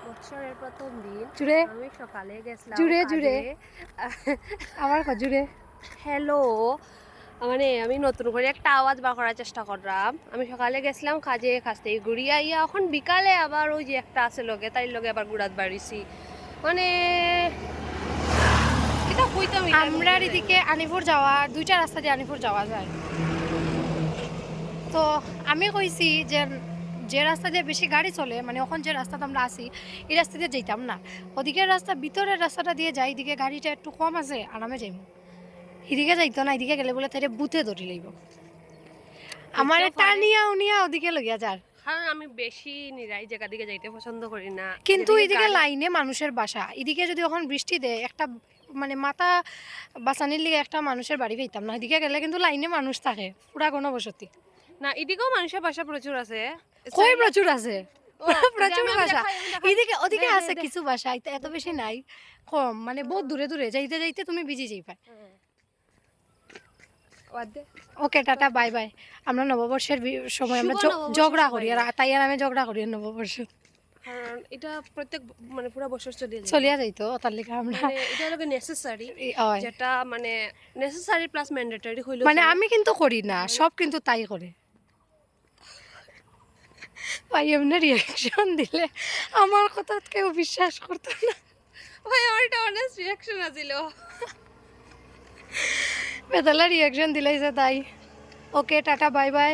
বছরের প্রথম দিন জুড়ে আমি সকালে গেছিলাম জুড়ে জুড়ে আমার জুড়ে হ্যালো মানে আমি নতুন করে একটা আওয়াজ বার করার চেষ্টা করলাম। আমি সকালে গেছিলাম কাজে, কাজ থেকে ঘুরিয়া আইয়া এখন বিকালে আবার ওই যে একটা আছে লগে তাই লগে আবার ঘুরাত বাড়িছি। মানে এটা কইতাম আমরা এদিকে আনিপুর যাওয়া দুইটা রাস্তা দিয়ে আনিপুর যাওয়া যায়। তো আমি কইছি যে যে রাস্তা দিয়ে বেশি গাড়ি চলে মানে এখন যে রাস্তাতে আমরা আসি এই রাস্তা দিয়ে যাইতাম না, ওদিকের রাস্তা ভিতরের রাস্তাটা দিয়ে যাই, এদিকে গাড়িটা একটু কম আছে আরামে যাইব। এদিকে যাইতো না, এদিকে গেলে বলে তাই বুথে ধরি লইব, আমার টানিয়া উনিয়া ওদিকে লইয়া যার। কারণ আমি বেশি নিরাই জায়গা দিকে যাইতে পছন্দ করি না। কিন্তু এদিকে লাইনে মানুষের বাসা, এদিকে যদি এখন বৃষ্টি দেয় একটা মানে মাথা বাঁচানির লিগে একটা মানুষের বাড়ি পেতাম না, এদিকে গেলে কিন্তু লাইনে মানুষ থাকে পুরা গণবসতি। না এদিকেও মানুষের বাসা প্রচুর আছে। কই প্রচুর আছে, প্রচুর বাসা এদিকে ওদিকে আছে কিছু বাসা, এত বেশি নাই, কম মানে বহুত দূরে দূরে যাইতে যাইতে তুমি বিজি যাইবা। ওকে টাটা বাই বাই। আমরা নববর্ষের সময় আমরা ঝগড়া করি আর তাই আর আমি ঝগড়া করি নববর্ষ, কারণ এটা প্রত্যেক মানে পুরো বছর চলিয়া যাইতো তার লিগে আমরা এটা হলো নেসেসারি, যেটা মানে নেসেসারি প্লাস ম্যান্ডেটরি হইলো। মানে আমি কিন্তু করি না সব, কিন্তু তাই করে ভাই এমনি রিয়াকশন দিলে আমার কথা কেউ বিশ্বাস করতো না। ভাই আমার এটা অনেস্ট রিয়াকশন আছিল, বেতালা রিয়াকশন দিলাইছে তাই। ওকে টাটা বাই বাই।